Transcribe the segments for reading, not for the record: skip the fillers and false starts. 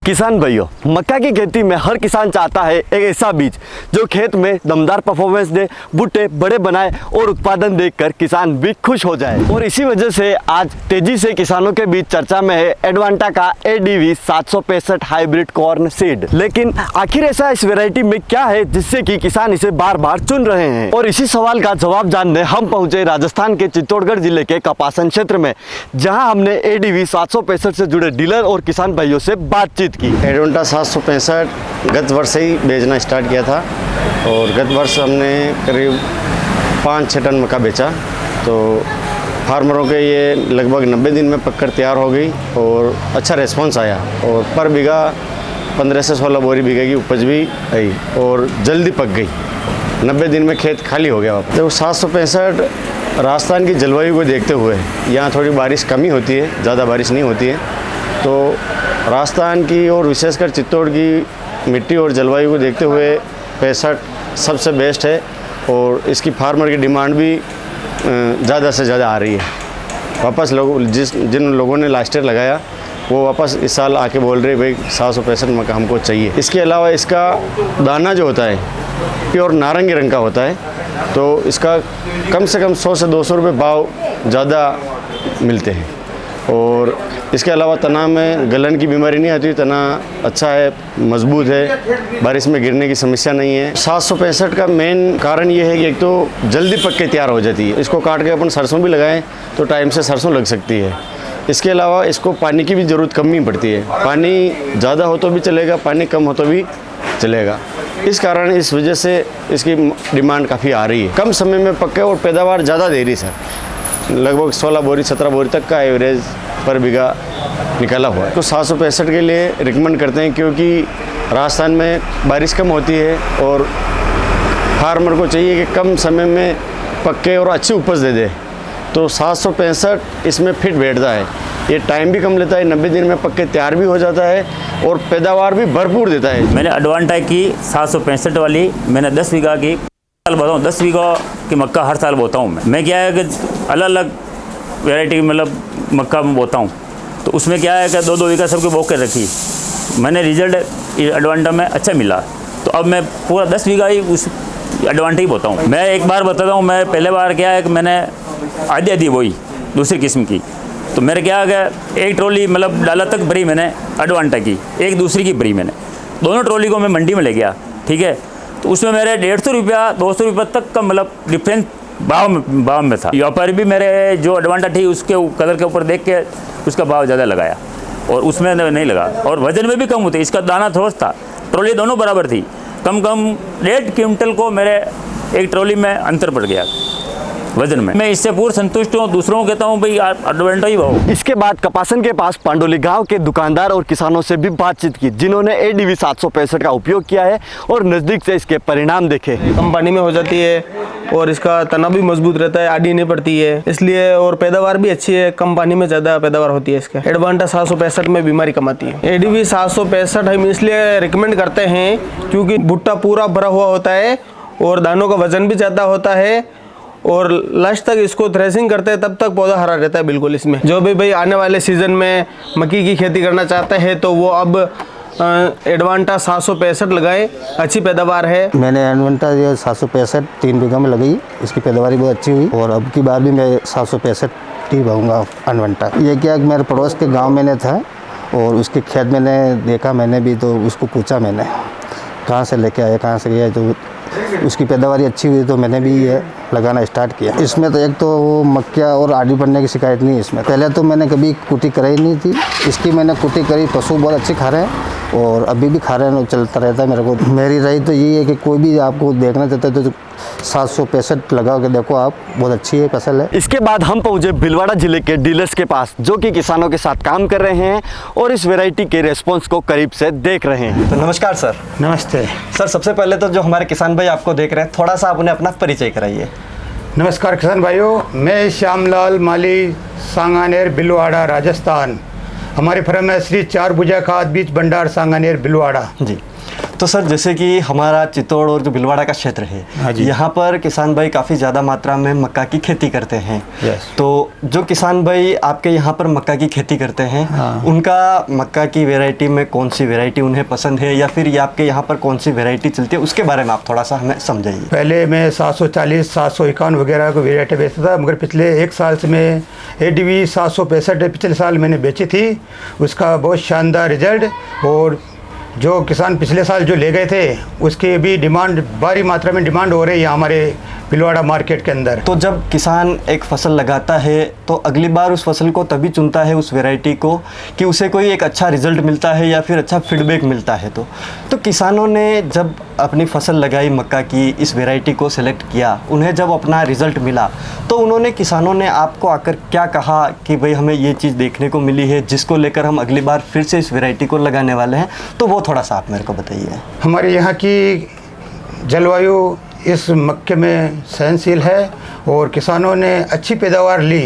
किसान भाइयों, मक्का की खेती में हर किसान चाहता है एक ऐसा बीज जो खेत में दमदार परफॉर्मेंस दे, बूटे बड़े बनाए और उत्पादन देखकर किसान भी खुश हो जाए। और इसी वजह से आज तेजी से किसानों के बीच चर्चा में है एडवांटा का ADV 765 हाइब्रिड कॉर्न सीड। लेकिन आखिर ऐसा इस वैरायटी में क्या है जिससे कि किसान इसे बार बार चुन रहे हैं? और इसी सवाल का जवाब जानने हम पहुंचे राजस्थान के चित्तौड़गढ़ जिले के कपासन क्षेत्र में, जहां हमने ADV 765 से जुड़े डीलर और किसान भाइयों से बातचीत की। एडवांटा 765 गत वर्ष ही बेचना स्टार्ट किया था और गत वर्ष हमने करीब 5-6 टन मक्का बेचा। तो फार्मरों के ये लगभग 90 दिन में पककर तैयार हो गई और अच्छा रिस्पांस आया और पर बीघा 15 से 16 बोरी बीघे की उपज भी आई और जल्दी पक गई। 90 दिन में खेत खाली हो गया। तो 765 राजस्थान की जलवायु को देखते हुए, यहाँ थोड़ी बारिश कमी होती है, ज़्यादा बारिश नहीं होती है, तो राजस्थान की और विशेषकर चित्तौड़ की मिट्टी और जलवायु को देखते हुए 65 सबसे बेस्ट है। और इसकी फार्मर की डिमांड भी ज़्यादा से ज़्यादा आ रही है। वापस लोग जिन लोगों ने लास्ट ईयर लगाया वो वापस इस साल आके बोल रहे भाई 765 मक्का हमको चाहिए। इसके अलावा इसका दाना जो होता है प्योर नारंगी रंग का होता है, तो इसका कम से कम 100 से 200 रुपये भाव ज़्यादा मिलते हैं। और इसके अलावा तना में गलन की बीमारी नहीं आती, तना अच्छा है, मजबूत है, बारिश में गिरने की समस्या नहीं है। 765 का मेन कारण ये है कि एक तो जल्दी पक के तैयार हो जाती है। इसको काट के अपन सरसों भी लगाएं तो टाइम से सरसों लग सकती है। इसके अलावा इसको पानी की भी ज़रूरत कम ही पड़ती है। पानी ज़्यादा हो तो भी चलेगा, पानी कम हो तो भी चलेगा। इस कारण इस वजह से इसकी डिमांड काफ़ी आ रही है। कम समय में पके और पैदावार ज़्यादा दे रही सर, लगभग 16 बोरी 17 बोरी तक का एवरेज पर बीघा निकाला हुआ है। तो 765 के लिए रिकमेंड करते हैं क्योंकि राजस्थान में बारिश कम होती है और फार्मर को चाहिए कि कम समय में पक्के और अच्छी उपज दे दे। तो 765 इसमें फिट बैठता है। ये टाइम भी कम लेता है, 90 दिन में पक्के तैयार भी हो जाता है और पैदावार भी भरपूर देता है। मैंने एडवांटा की 765 वाली मैंने 10 बीघा की साल बोता हूँ। 10 बीघा की मक्का हर साल बोता हूँ। मैं क्या है कि अलग अलग वैरायटी मतलब मक्का में बोता हूँ, तो उसमें क्या है कि 2-2 बीघा सबके बो कर रखी। मैंने रिजल्ट एडवांटा में अच्छा मिला, तो अब मैं पूरा 10 बीघा ही उस एडवांटा ही बोता हूँ। मैं एक बार बताता हूँ, मैं पहले बार क्या है कि मैंने आधी बोई दूसरी किस्म की, तो मेरे क्या है कि एक ट्रॉली मतलब डाला तक भरी मैंने एडवांटा की, एक दूसरी की भरी मैंने। दोनों ट्रॉली को मैं मंडी में ले गया, ठीक है, तो उसमें मेरे 150 रुपया 200 रुपये तक का मतलब डिफरेंस भाव में था। व्यापारी भी मेरे जो एडवांटा थी उसके कलर के ऊपर देख के उसका भाव ज़्यादा लगाया और उसमें नहीं लगा। और वजन में भी कम होते, इसका दाना थोड़ा था, ट्रॉली दोनों बराबर थी, कम 1.5 क्विंटल को मेरे एक ट्रॉली में अंतर पड़ गया वजन में। मैं इससे पूर्ण संतुष्ट हूँ। दूसरों को कहता हूँ भाई एडवांटा ही भाव। इसके बाद कपासन के पास पांडोली गांव के दुकानदार और किसानों से भी बातचीत की, जिन्होंने ADV 765 का उपयोग किया है और नज़दीक से इसके परिणाम देखे। कम पानी में हो जाती है और इसका तना भी मजबूत रहता है, आड़ी नहीं पड़ती है इसलिए, और पैदावार भी अच्छी है, कम पानी में ज़्यादा पैदावार होती है इसका। एडवांटा 765 में बीमारी कम आती है। ADV 765 हम इसलिए रिकमेंड करते हैं क्योंकि भुट्टा पूरा भरा हुआ होता है और दानों का वजन भी ज़्यादा होता है और लास्ट तक इसको थ्रेसिंग करते हैं तब तक पौधा हरा रहता है बिल्कुल। इसमें जो भी भाई आने वाले सीज़न में मक्की की खेती करना चाहते हैं तो वो अब एडवांटा 765 लगाएं, अच्छी पैदावार है। मैंने एडवांटा 765 3 बीघा में लगाई, इसकी पैदावार बहुत अच्छी हुई और अब की बार भी मैं 765 ही भाऊँगा एडवांटा। ये क्या मेरे पड़ोस के गाँव में था और उसके खेत मैंने देखा, मैंने भी तो उसको पूछा, मैंने कहाँ से लेके आया, कहाँ से गया, तो उसकी पैदावार अच्छी हुई तो मैंने भी ये लगाना स्टार्ट किया। इसमें तो एक तो मक्का और आड़ी पड़ने की शिकायत नहीं है इसमें। पहले तो मैंने कभी कुटी कराई नहीं थी, इसकी मैंने कुटी करी, पशु बहुत अच्छे खा रहे हैं और अभी भी खा रहे हैं, चलता रहता है मेरे को। मेरी राय तो यही है कि कोई भी आपको देखना चाहता है तो 765 लगा के देखो आप, बहुत अच्छी है फसल है। इसके बाद हम पहुंचे भीलवाड़ा जिले के डीलर्स के पास, जो कि किसानों के साथ काम कर रहे हैं और इस वैरायटी के रेस्पॉन्स को करीब से देख रहे हैं। तो नमस्कार सर। नमस्ते सर, सबसे पहले तो जो हमारे किसान भाई आपको देख रहे हैं, थोड़ा सा आप उन्हें अपना परिचय कराइए। नमस्कार किसान भाइयों, मैं श्यामलाल माली, सांगानेर भीलवाड़ा राजस्थान। हमारी फर्म है श्री चार भुजा खाद बीज भंडार सांगानेर भीलवाड़ा जी। तो सर जैसे कि हमारा चित्तौड़ और जो भीलवाड़ा का क्षेत्र है, हाँ जी। यहाँ पर किसान भाई काफ़ी ज़्यादा मात्रा में मक्का की खेती करते हैं। यस। तो जो किसान भाई आपके यहाँ पर मक्का की खेती करते हैं, हाँ। उनका मक्का की वैरायटी में कौन सी वैरायटी उन्हें पसंद है, या फिर ये आपके यहाँ पर कौन सी वैरायटी चलती है, उसके बारे में आप थोड़ा सा हमें समझाइए। पहले मैं 740, 751 वगैरह को वेराइटी बेचता था, मगर पिछले एक साल से मैं ADV 765 पिछले साल मैंने बेची थी। उसका बहुत शानदार रिजल्ट, और जो किसान पिछले साल जो ले गए थे उसकी भी डिमांड, भारी मात्रा में डिमांड हो रही है हमारे भीलवाड़ा मार्केट के अंदर। तो जब किसान एक फसल लगाता है तो अगली बार उस फसल को तभी चुनता है, उस वैरायटी को, कि उसे कोई एक अच्छा रिजल्ट मिलता है या फिर अच्छा फीडबैक मिलता है। तो किसानों ने जब अपनी फसल लगाई मक्का की, इस वैरायटी को सिलेक्ट किया, उन्हें जब अपना रिजल्ट मिला तो उन्होंने, किसानों ने आपको आकर क्या कहा कि भाई हमें ये चीज़ देखने को मिली है जिसको लेकर हम अगली बार फिर से इस वैरायटी को लगाने वाले हैं, तो वो थोड़ा सा आप मेरे को बताइए। हमारे यहाँ की जलवायु इस मक्के में सहनशील है और किसानों ने अच्छी पैदावार ली।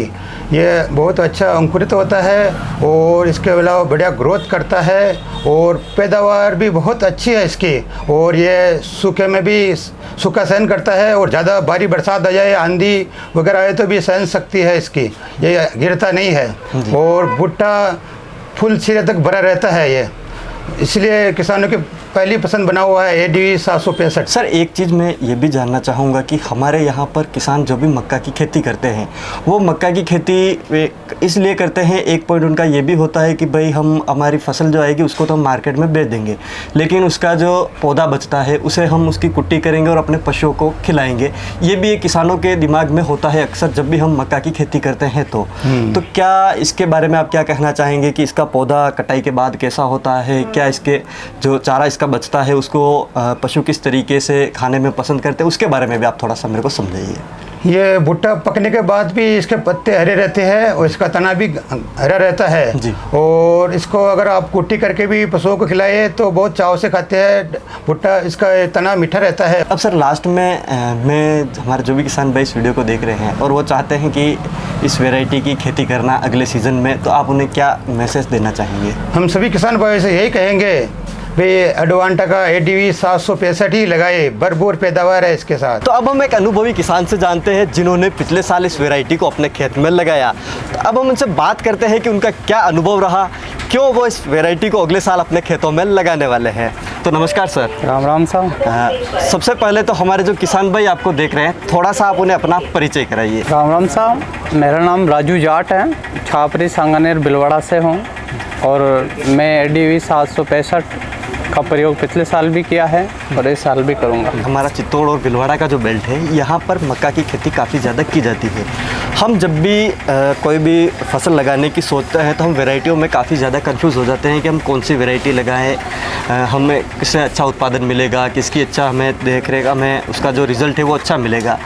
ये बहुत अच्छा अंकुरित होता है और इसके अलावा बढ़िया ग्रोथ करता है और पैदावार भी बहुत अच्छी है इसकी। और ये सूखे में भी सूखा सहन करता है, और ज़्यादा भारी बरसात आ जाए, आंधी वगैरह आए तो भी सहन शक्ति है इसकी, ये गिरता नहीं है। और भुट्टा फुल सिरे तक भरा रहता है ये, इसलिए किसानों की पहली पसंद बना हुआ है ADV 765। सर एक चीज़ मैं ये भी जानना चाहूँगा कि हमारे यहाँ पर किसान जो भी मक्का की खेती करते हैं, वो मक्का की खेती इसलिए करते हैं, एक पॉइंट उनका ये भी होता है कि भाई हम, हमारी फसल जो आएगी उसको तो हम मार्केट में बेच देंगे, लेकिन उसका जो पौधा बचता है उसे हम उसकी कुट्टी करेंगे और अपने पशुओं को खिलाएंगे। ये भी किसानों के दिमाग में होता है अक्सर जब भी हम मक्का की खेती करते हैं। तो क्या इसके बारे में आप क्या कहना चाहेंगे कि इसका पौधा कटाई के बाद कैसा होता है, क्या इसके जो चारा इसका बचता है उसको पशु किस तरीके से खाने में पसंद करते हैं, उसके बारे में भी आप थोड़ा सा मेरे को समझाइए। ये भुट्टा पकने के बाद भी इसके पत्ते हरे रहते हैं और इसका तना भी हरा रहता है जी। और इसको अगर आप कुट्टी करके भी पशुओं को खिलाए तो बहुत चाव से खाते हैं भुट्टा, इसका तना मीठा रहता है। अब सर लास्ट में मैं, हमारे जो भी किसान भाई इस वीडियो को देख रहे हैं और वो चाहते हैं कि इस वैरायटी की खेती करना अगले सीज़न में, तो आप उन्हें क्या मैसेज देना चाहेंगे? हम सभी किसान भाई से यही कहेंगे भाई एडवांटा का ADV 765 ही लगाए, भरपूर पैदावार है इसके साथ। तो अब हम एक अनुभवी किसान से जानते हैं जिन्होंने पिछले साल इस वैरायटी को अपने खेत में लगाया। तो अब हम उनसे बात करते हैं कि उनका क्या अनुभव रहा, क्यों वो इस वैरायटी को अगले साल अपने खेतों में लगाने वाले हैं। तो नमस्कार सर। राम राम साहब। सबसे पहले तो हमारे जो किसान भाई आपको देख रहे हैं, थोड़ा सा आप उन्हें अपना परिचय कराइए। राम राम साहब, मेरा नाम राजू जाट है, छापरी सांगानेर भीलवाड़ा से हूँ और मैं ADV 765 का प्रयोग पिछले साल भी किया है और इस साल भी करूँगा। हमारा चित्तौड़ और भीलवाड़ा का जो बेल्ट है, यहाँ पर मक्का की खेती काफ़ी ज़्यादा की जाती है। हम जब भी कोई भी फसल लगाने की सोचते हैं तो हम वैरायटियों में काफ़ी ज़्यादा कंफ्यूज हो जाते हैं कि हम कौन सी वैरायटी लगाएं, हमें किससे अच्छा उत्पादन मिलेगा, किसकी अच्छा हमें देख रेख, हमें उसका जो रिज़ल्ट है वो अच्छा मिलेगा।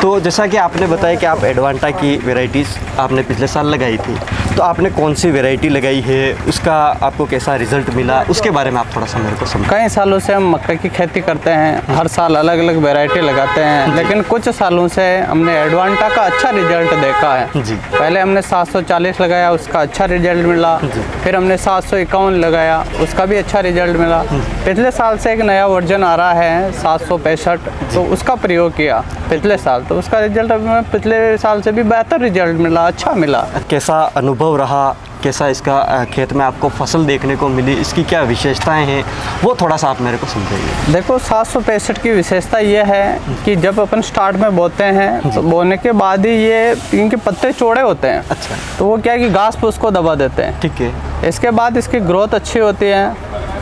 तो जैसा कि आपने बताया कि आप एडवांटा की वैरायटीज़ आपने पिछले साल लगाई थी, तो आपने कौन सी वैरायटी लगाई है, उसका आपको कैसा रिज़ल्ट मिला, उसके बारे में आप थोड़ा सा मेरे को समझाएं। कई सालों से हम मक्का की खेती करते हैं, हर साल अलग अलग वैरायटी लगाते हैं, लेकिन कुछ सालों से हमने एडवांटा का अच्छा रिजल्ट देखा है जी। पहले हमने 740 लगाया, उसका अच्छा रिजल्ट मिला। फिर हमने 751 लगाया, उसका भी अच्छा रिजल्ट मिला। पिछले साल से एक नया वर्जन आ रहा है 765, तो उसका प्रयोग किया पिछले साल, तो उसका रिजल्ट अभी पिछले साल से भी बेहतर रिजल्ट मिला, अच्छा मिला। कैसा अनुभव रहा, कैसा इसका खेत में आपको फसल देखने को मिली, इसकी क्या विशेषताएं हैं, वो थोड़ा सा आप मेरे को समझाइए। देखो 765 की विशेषता ये है कि जब अपन स्टार्ट में बोते हैं तो बोने के बाद ही ये इनके पत्ते चौड़े होते हैं। अच्छा। तो वो क्या है कि घास फूस को दबा देते हैं। ठीक है। इसके बाद इसकी ग्रोथ अच्छी होती है,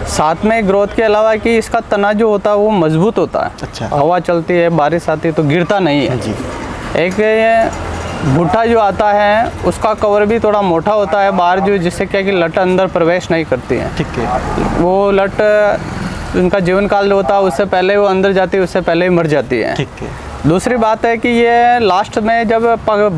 साथ में ग्रोथ के अलावा कि इसका तना जो होता है वो मजबूत होता है। अच्छा। हवा चलती है, बारिश आती है तो गिरता नहीं है जी। एक ये भुट्टा जो आता है उसका कवर भी थोड़ा मोटा होता है बाहर, जो जिससे क्या कि लट अंदर प्रवेश नहीं करती है। ठीक है। वो लट उनका जीवन काल जो होता है उससे पहले वो अंदर जाती है, उससे पहले ही मर जाती है। ठीक है। दूसरी बात है कि ये लास्ट में जब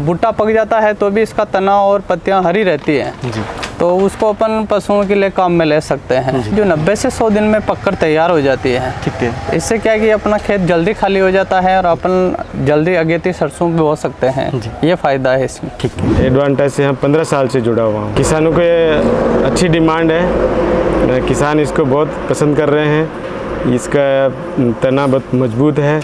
भुट्टा पक जाता है तो भी इसका तना और पत्तियां हरी रहती हैं। जी। तो उसको अपन पशुओं के लिए काम में ले सकते हैं, जो 90 से 100 दिन में पककर तैयार हो जाती है। ठीक है। इससे क्या है कि अपना खेत जल्दी खाली हो जाता है और अपन जल्दी अगेती सरसों बो सकते हैं। ये फ़ायदा है इसमें। ठीक है। एडवांटा से हम 15 साल से जुड़ा हुआ हूँ। किसानों को ये अच्छी डिमांड है, किसान इसको बहुत पसंद कर रहे हैं इसका तना बहुत मजबूत है,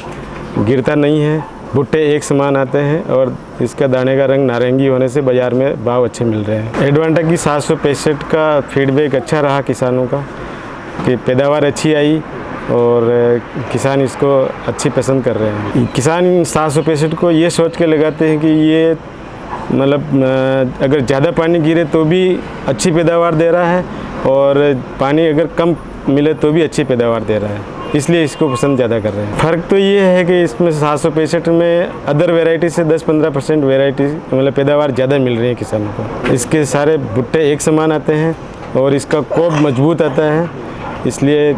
गिरता नहीं है, भुट्टे एक समान आते हैं और इसका दाने का रंग नारंगी होने से बाज़ार में भाव अच्छे मिल रहे हैं। एडवांटा की 765 का फीडबैक अच्छा रहा किसानों का कि पैदावार अच्छी आई और किसान इसको अच्छी पसंद कर रहे हैं। किसान 765 को ये सोच के लगाते हैं कि ये मतलब अगर ज़्यादा पानी गिरे तो भी अच्छी पैदावार दे रहा है और पानी अगर कम मिले तो भी अच्छी पैदावार दे रहा है, इसलिए इसको पसंद ज़्यादा कर रहे हैं। फ़र्क तो ये है कि इसमें 765 में अदर वेराइटी से 10-15% वेराइटी मतलब पैदावार ज़्यादा मिल रही है किसानों को। इसके सारे भुट्टे एक समान आते हैं और इसका कोब मजबूत आता है, इसलिए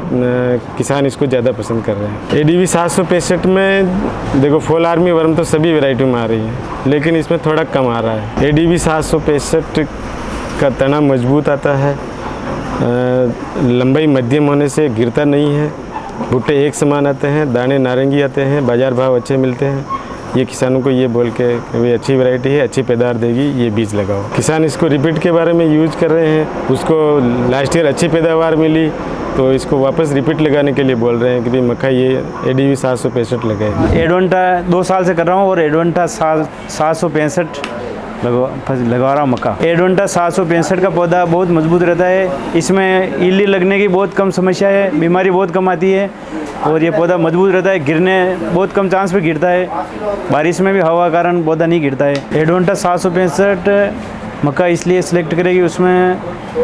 किसान इसको ज़्यादा पसंद कर रहे हैं। एडीवी 765 में देखो फॉल आर्मी वर्म तो सभी वेराइटी में आ रही है, लेकिन इसमें थोड़ा कम आ रहा है। एडीवी 765 का तना मजबूत आता है, लंबाई मध्यम होने से गिरता नहीं है, भुट्टे एक समान आते हैं, दाने नारंगी आते हैं, बाज़ार भाव अच्छे मिलते हैं। ये किसानों को ये बोल के भाई अच्छी वैरायटी है, अच्छी पैदावार देगी, ये बीज लगाओ। किसान इसको रिपीट के बारे में यूज कर रहे हैं, उसको लास्ट ईयर अच्छी पैदावार मिली तो इसको वापस रिपीट लगाने के लिए बोल रहे हैं कि भाई मक्का ये एडीवी 765 लगाए। एडवांटा 2 साल से कर रहा हूँ और एडवांटा 765 लगा रहा हूँ मक्का। एडवांटा 765 का पौधा बहुत मजबूत रहता है, इसमें इल्ली लगने की बहुत कम समस्या है, बीमारी बहुत कम आती है और ये पौधा मजबूत रहता है, गिरने बहुत कम चांस पे गिरता है, बारिश में भी हवा के कारण पौधा नहीं गिरता है। एडवांटा 765 मक्का इसलिए सिलेक्ट करेगी, उसमें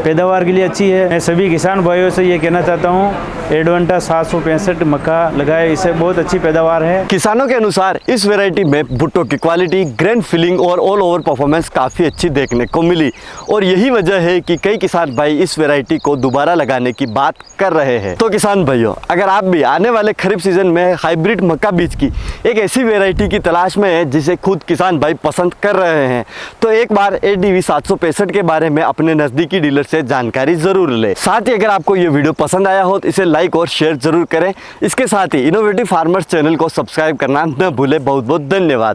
पैदावार के लिए अच्छी है। मैं सभी किसान भाइयों से ये कहना चाहता हूँ एडवांटा 765 मक्का लगाए, इससे बहुत अच्छी पैदावार है। किसानों के अनुसार इस वैरायटी में भुट्टो की क्वालिटी, ग्रेन फिलिंग और ऑल ओवर परफॉर्मेंस काफ़ी अच्छी देखने को मिली और यही वजह है कि कई किसान भाई इस वैरायटी को दोबारा लगाने की बात कर रहे हैं। तो किसान भाइयों, अगर आप भी आने वाले खरीफ सीजन में हाइब्रिड मक्का बीज की एक ऐसी वैरायटी की तलाश में है जिसे खुद किसान भाई पसंद कर रहे हैं, तो एक बार एडीवी 765 के बारे में अपने नज़दीकी डीलर से जानकारी जरूर लें। साथ ही अगर आपको ये वीडियो पसंद आया हो तो इसे लाइक और शेयर जरूर करें। इसके साथ ही इनोवेटिव फार्मर्स चैनल को सब्सक्राइब करना न भूलें। बहुत बहुत धन्यवाद।